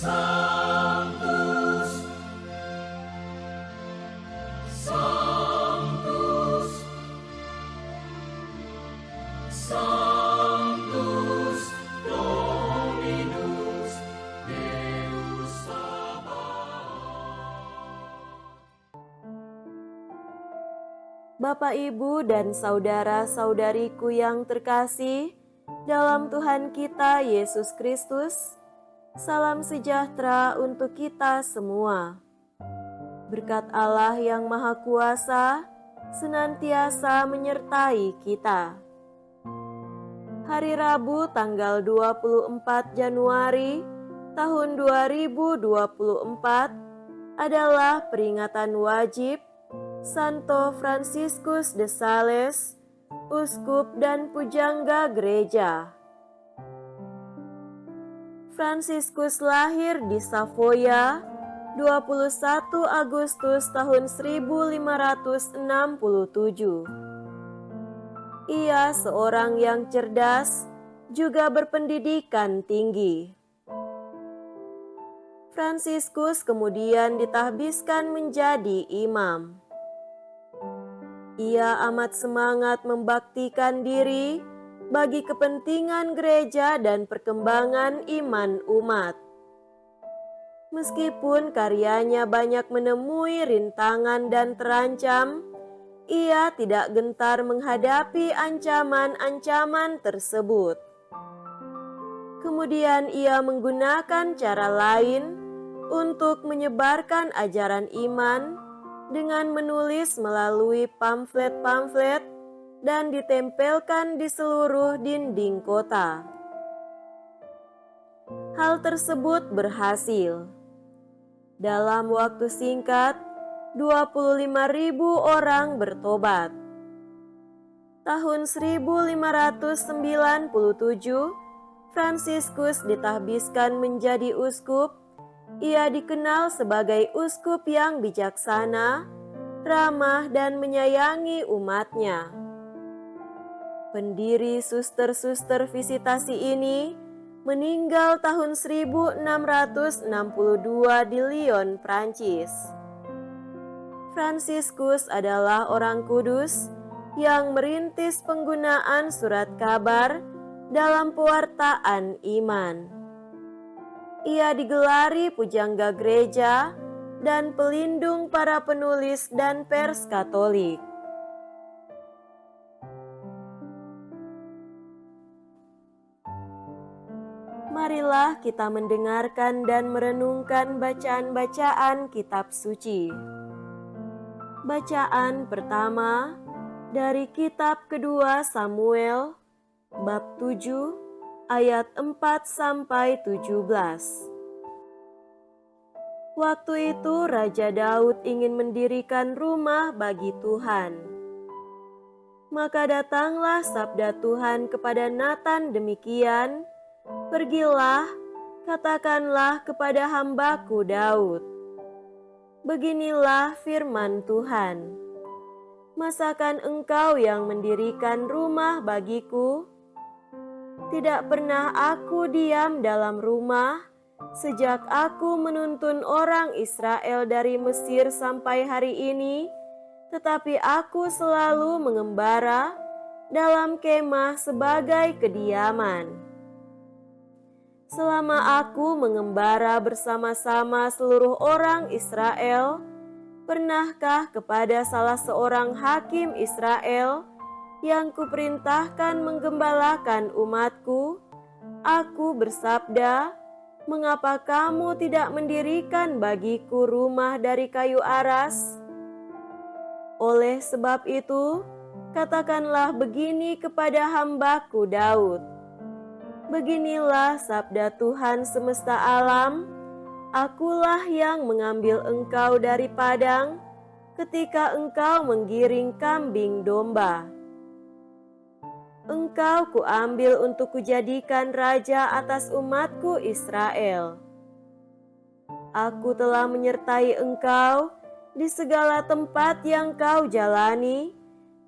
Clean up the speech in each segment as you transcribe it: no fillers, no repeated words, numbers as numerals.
Sanctus, Sanctus, Sanctus Dominus Deus Sabaoth. Bapak, Ibu, dan saudara-saudariku yang terkasih, dalam Tuhan kita Yesus Kristus, salam sejahtera untuk kita semua. Berkat Allah yang Maha Kuasa senantiasa menyertai kita. Hari Rabu tanggal 24 Januari tahun 2024 adalah peringatan wajib Santo Fransiskus de Sales, Uskup dan Pujangga Gereja. Fransiskus lahir di Savoia 21 Agustus tahun 1567. Ia seorang yang cerdas, juga berpendidikan tinggi. Fransiskus kemudian ditahbiskan menjadi imam. Ia amat semangat membaktikan diri bagi kepentingan gereja dan perkembangan iman umat. Meskipun karyanya banyak menemui rintangan dan terancam, ia tidak gentar menghadapi ancaman-ancaman tersebut. Kemudian ia menggunakan cara lain untuk menyebarkan ajaran iman dengan menulis melalui pamflet-pamflet dan ditempelkan di seluruh dinding kota. Hal tersebut berhasil. Dalam waktu singkat, 25.000 orang bertobat. Tahun 1597, Fransiskus ditahbiskan menjadi uskup. Ia dikenal sebagai uskup yang bijaksana, ramah, dan menyayangi umatnya. Pendiri suster-suster visitasi ini meninggal tahun 1662 di Lyon, Prancis. Fransiskus adalah orang kudus yang merintis penggunaan surat kabar dalam pewartaan iman. Ia digelari pujangga gereja dan pelindung para penulis dan pers Katolik. Marilah kita mendengarkan dan merenungkan bacaan-bacaan kitab suci. Bacaan pertama dari kitab kedua Samuel, bab 7, ayat 4-17. Waktu itu Raja Daud ingin mendirikan rumah bagi Tuhan. Maka datanglah sabda Tuhan kepada Natan demikian, "Pergilah, katakanlah kepada hambaku Daud, beginilah firman Tuhan, masakan engkau yang mendirikan rumah bagiku? Tidak pernah aku diam dalam rumah sejak aku menuntun orang Israel dari Mesir sampai hari ini, tetapi aku selalu mengembara dalam kemah sebagai kediaman. Selama aku mengembara bersama-sama seluruh orang Israel, pernahkah kepada salah seorang hakim Israel yang kuperintahkan menggembalakan umatku, aku bersabda, mengapa kamu tidak mendirikan bagiku rumah dari kayu aras? Oleh sebab itu, katakanlah begini kepada hambaku Daud, beginilah sabda Tuhan semesta alam, akulah yang mengambil engkau dari padang ketika engkau menggiring kambing domba. Engkau kuambil untuk kujadikan raja atas umatku Israel. Aku telah menyertai engkau di segala tempat yang kau jalani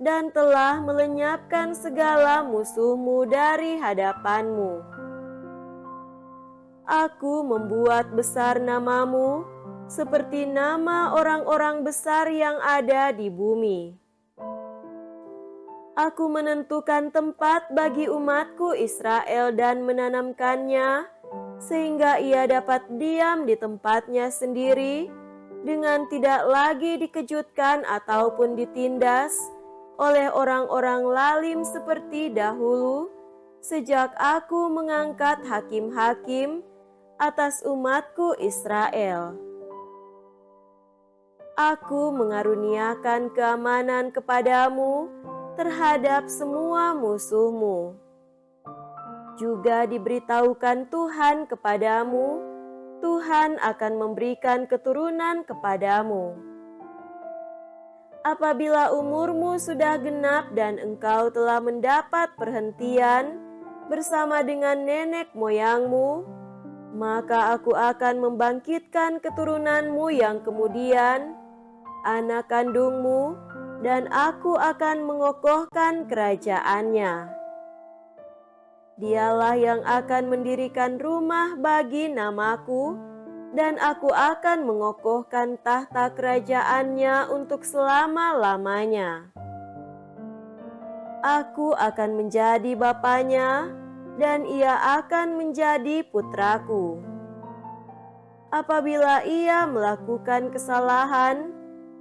dan telah melenyapkan segala musuhmu dari hadapanmu. Aku membuat besar namamu seperti nama orang-orang besar yang ada di bumi. Aku menentukan tempat bagi umatku Israel dan menanamkannya, sehingga ia dapat diam di tempatnya sendiri dengan tidak lagi dikejutkan ataupun ditindas oleh orang-orang lalim seperti dahulu, sejak aku mengangkat hakim-hakim atas umatku Israel. Aku mengaruniakan keamanan kepadamu terhadap semua musuhmu. Juga diberitahukan Tuhan kepadamu, Tuhan akan memberikan keturunan kepadamu. Apabila umurmu sudah genap dan engkau telah mendapat perhentian bersama dengan nenek moyangmu, maka aku akan membangkitkan keturunanmu yang kemudian, anak kandungmu, dan aku akan mengokohkan kerajaannya. Dialah yang akan mendirikan rumah bagi namaku, dan aku akan mengokohkan tahta kerajaannya untuk selama-lamanya. Aku akan menjadi bapanya, dan ia akan menjadi putraku. Apabila ia melakukan kesalahan,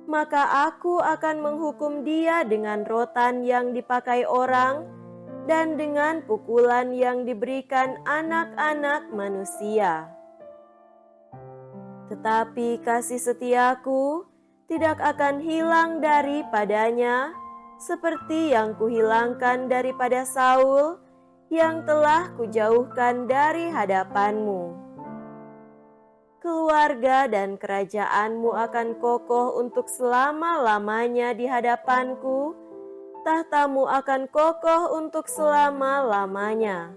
maka aku akan menghukum dia dengan rotan yang dipakai orang dan dengan pukulan yang diberikan anak-anak manusia. Tetapi kasih setiaku tidak akan hilang daripadanya, seperti yang kuhilangkan daripada Saul, yang telah kujauhkan dari hadapanmu. Keluarga dan kerajaanmu akan kokoh untuk selama-lamanya di hadapanku, tahtamu akan kokoh untuk selama-lamanya.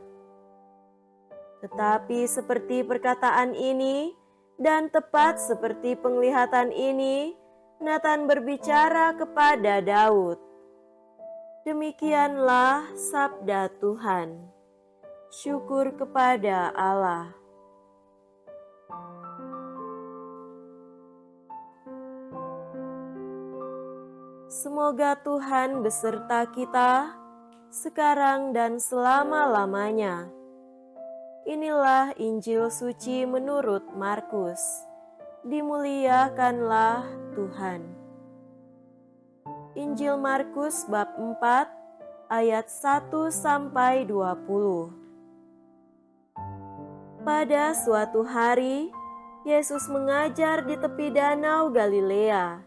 Tetapi seperti perkataan ini, dan tepat seperti penglihatan ini, Nathan berbicara kepada Daud. Demikianlah sabda Tuhan. Syukur kepada Allah. Semoga Tuhan beserta kita sekarang dan selama-lamanya. Inilah Injil suci menurut Markus. Dimuliakanlah Tuhan. Injil Markus bab 4 ayat 1 sampai 20. Pada suatu hari, Yesus mengajar di tepi danau Galilea.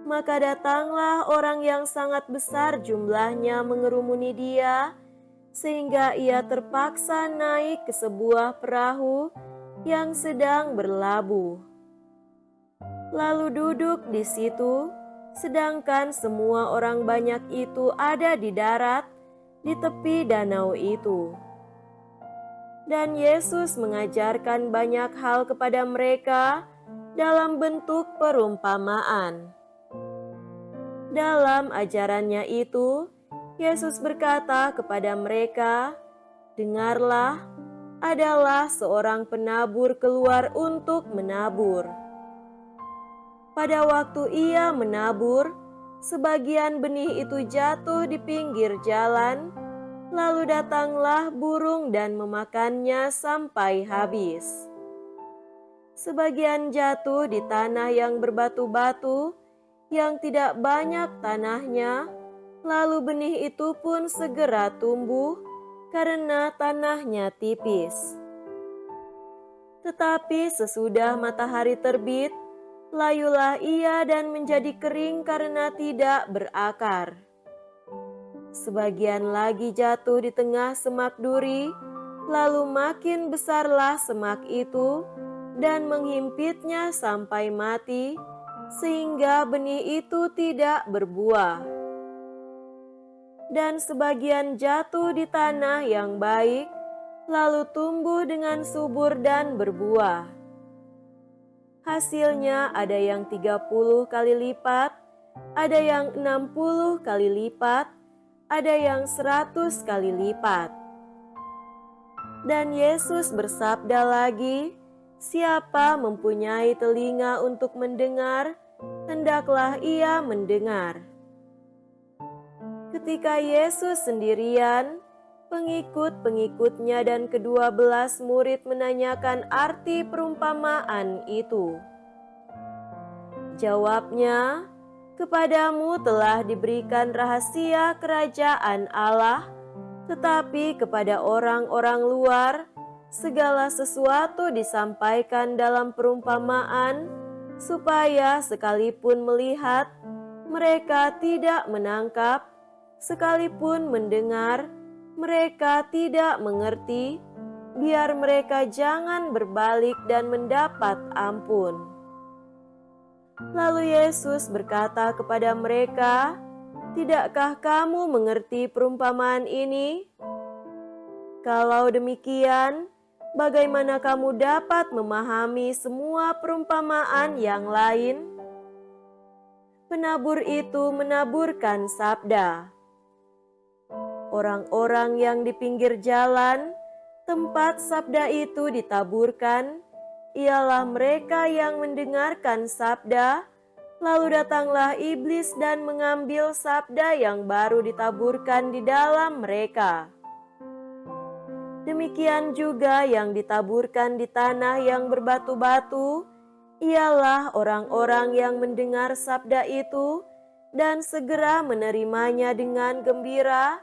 Maka datanglah orang yang sangat besar jumlahnya mengerumuni dia, sehingga ia terpaksa naik ke sebuah perahu yang sedang berlabuh. Lalu duduk di situ, sedangkan semua orang banyak itu ada di darat, di tepi danau itu. Dan Yesus mengajarkan banyak hal kepada mereka dalam bentuk perumpamaan. Dalam ajarannya itu, Yesus berkata kepada mereka, "Dengarlah, adalah seorang penabur keluar untuk menabur. Pada waktu ia menabur, sebagian benih itu jatuh di pinggir jalan, lalu datanglah burung dan memakannya sampai habis. Sebagian jatuh di tanah yang berbatu-batu, yang tidak banyak tanahnya, lalu benih itu pun segera tumbuh karena tanahnya tipis. Tetapi sesudah matahari terbit, layulah ia dan menjadi kering karena tidak berakar. Sebagian lagi jatuh di tengah semak duri, lalu makin besarlah semak itu dan menghimpitnya sampai mati, sehingga benih itu tidak berbuah. Dan sebagian jatuh di tanah yang baik, lalu tumbuh dengan subur dan berbuah. Hasilnya ada yang 30 kali lipat, ada yang 60 kali lipat, ada yang 100 kali lipat." Dan Yesus bersabda lagi, "Siapa mempunyai telinga untuk mendengar, hendaklah ia mendengar." Ketika Yesus sendirian, pengikut-pengikutnya dan ke-12 murid menanyakan arti perumpamaan itu. Jawabnya, "Kepadamu telah diberikan rahasia kerajaan Allah, tetapi kepada orang-orang luar, segala sesuatu disampaikan dalam perumpamaan, supaya sekalipun melihat, mereka tidak menangkap, sekalipun mendengar, mereka tidak mengerti, biar mereka jangan berbalik dan mendapat ampun." Lalu Yesus berkata kepada mereka, "Tidakkah kamu mengerti perumpamaan ini? Kalau demikian, bagaimana kamu dapat memahami semua perumpamaan yang lain?" Penabur itu menaburkan sabda. Orang-orang yang di pinggir jalan, tempat sabda itu ditaburkan, ialah mereka yang mendengarkan sabda, lalu datanglah iblis dan mengambil sabda yang baru ditaburkan di dalam mereka. Demikian juga yang ditaburkan di tanah yang berbatu-batu, ialah orang-orang yang mendengar sabda itu dan segera menerimanya dengan gembira,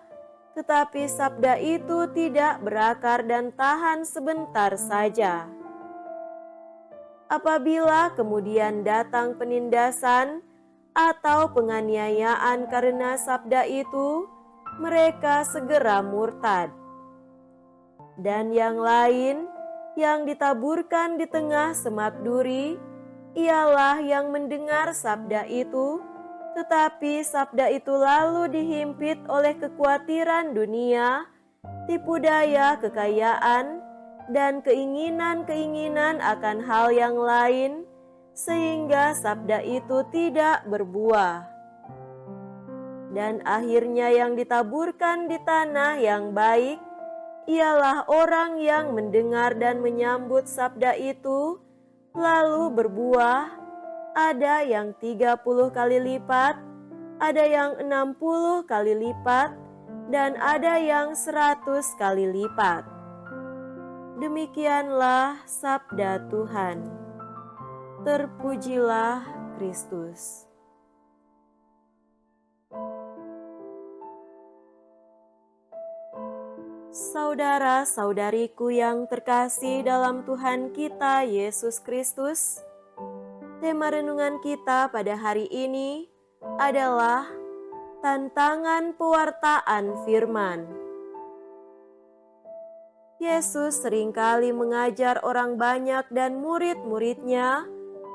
tetapi sabda itu tidak berakar dan tahan sebentar saja. Apabila kemudian datang penindasan atau penganiayaan karena sabda itu, mereka segera murtad. Dan yang lain yang ditaburkan di tengah semak duri, ialah yang mendengar sabda itu, tetapi sabda itu lalu dihimpit oleh kekhawatiran dunia, tipu daya kekayaan, dan keinginan-keinginan akan hal yang lain, sehingga sabda itu tidak berbuah. Dan akhirnya yang ditaburkan di tanah yang baik, ialah orang yang mendengar dan menyambut sabda itu, lalu berbuah, ada yang 30 kali lipat, ada yang 60 kali lipat, dan ada yang 100 kali lipat. Demikianlah sabda Tuhan. Terpujilah Kristus. Saudara-saudariku yang terkasih dalam Tuhan kita Yesus Kristus, tema renungan kita pada hari ini adalah tantangan pewartaan firman. Yesus seringkali mengajar orang banyak dan murid-muridnya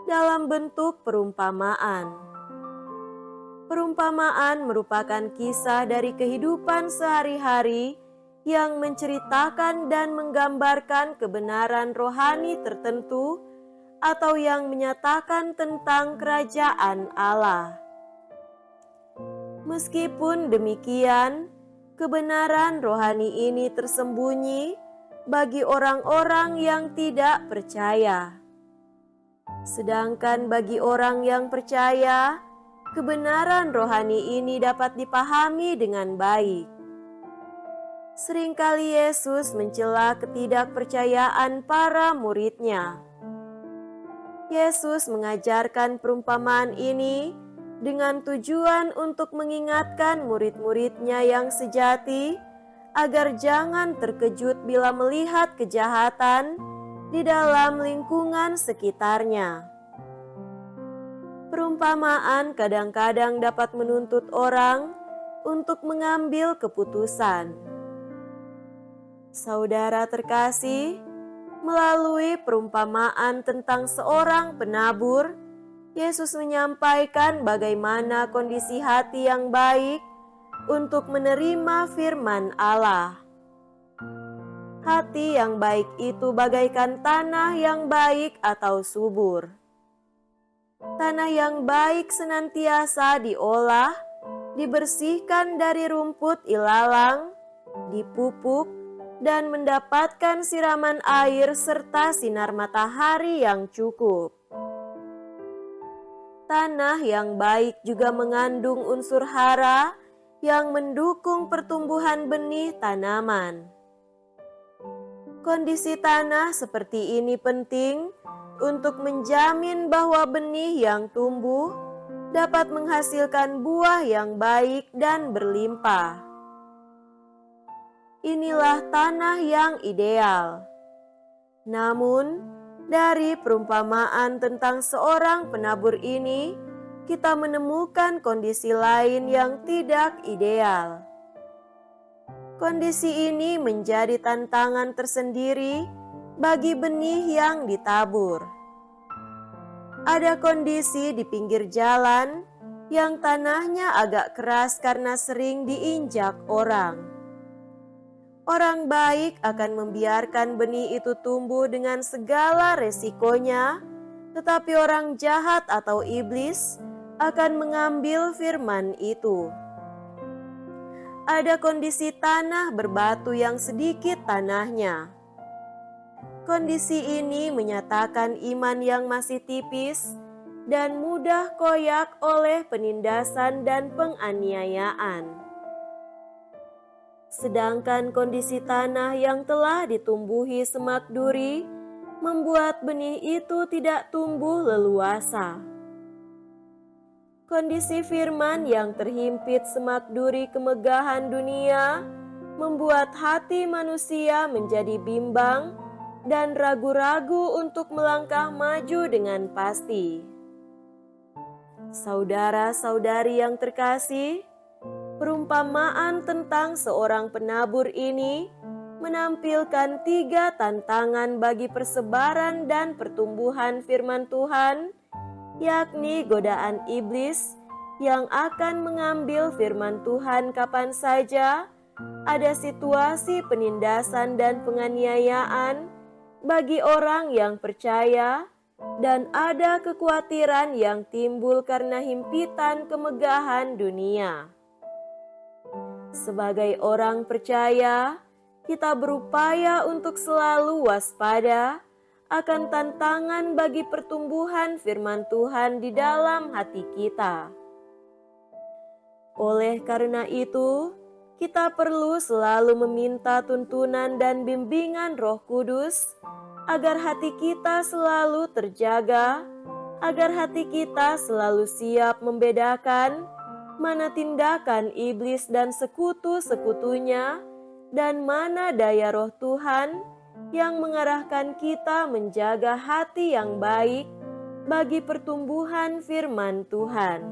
dalam bentuk perumpamaan. Perumpamaan merupakan kisah dari kehidupan sehari-hari yang menceritakan dan menggambarkan kebenaran rohani tertentu atau yang menyatakan tentang kerajaan Allah. Meskipun demikian, kebenaran rohani ini tersembunyi bagi orang-orang yang tidak percaya. Sedangkan bagi orang yang percaya, kebenaran rohani ini dapat dipahami dengan baik. Seringkali Yesus mencela ketidakpercayaan para murid-Nya. Yesus mengajarkan perumpamaan ini dengan tujuan untuk mengingatkan murid-murid-Nya yang sejati agar jangan terkejut bila melihat kejahatan di dalam lingkungan sekitarnya. Perumpamaan kadang-kadang dapat menuntut orang untuk mengambil keputusan. Saudara terkasih, melalui perumpamaan tentang seorang penabur, Yesus menyampaikan bagaimana kondisi hati yang baik untuk menerima firman Allah. Hati yang baik itu bagaikan tanah yang baik atau subur. Tanah yang baik senantiasa diolah, dibersihkan dari rumput ilalang, dipupuk, dan mendapatkan siraman air serta sinar matahari yang cukup. Tanah yang baik juga mengandung unsur hara yang mendukung pertumbuhan benih tanaman. Kondisi tanah seperti ini penting untuk menjamin bahwa benih yang tumbuh dapat menghasilkan buah yang baik dan berlimpah. Inilah tanah yang ideal. Namun, dari perumpamaan tentang seorang penabur ini, kita menemukan kondisi lain yang tidak ideal. Kondisi ini menjadi tantangan tersendiri bagi benih yang ditabur. Ada kondisi di pinggir jalan yang tanahnya agak keras karena sering diinjak orang. Orang baik akan membiarkan benih itu tumbuh dengan segala resikonya, tetapi orang jahat atau iblis akan mengambil firman itu. Ada kondisi tanah berbatu yang sedikit tanahnya. Kondisi ini menyatakan iman yang masih tipis dan mudah koyak oleh penindasan dan penganiayaan. Sedangkan kondisi tanah yang telah ditumbuhi semak duri membuat benih itu tidak tumbuh leluasa. Kondisi firman yang terhimpit semak duri kemegahan dunia membuat hati manusia menjadi bimbang dan ragu-ragu untuk melangkah maju dengan pasti. Saudara-saudari yang terkasih, perumpamaan tentang seorang penabur ini menampilkan 3 tantangan bagi persebaran dan pertumbuhan firman Tuhan, yakni godaan iblis yang akan mengambil firman Tuhan kapan saja ada situasi penindasan dan penganiayaan bagi orang yang percaya, dan ada kekhawatiran yang timbul karena himpitan kemegahan dunia. Sebagai orang percaya, kita berupaya untuk selalu waspada akan tantangan bagi pertumbuhan firman Tuhan di dalam hati kita. Oleh karena itu, kita perlu selalu meminta tuntunan dan bimbingan Roh Kudus agar hati kita selalu terjaga, agar hati kita selalu siap membedakan mana tindakan iblis dan sekutu-sekutunya, dan mana daya Roh Tuhan yang mengarahkan kita menjaga hati yang baik bagi pertumbuhan firman Tuhan.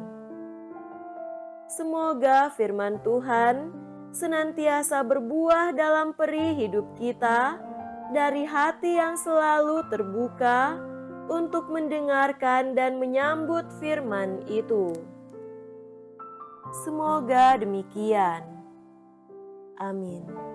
Semoga firman Tuhan senantiasa berbuah dalam peri hidup kita dari hati yang selalu terbuka untuk mendengarkan dan menyambut firman itu. Semoga demikian. Amin.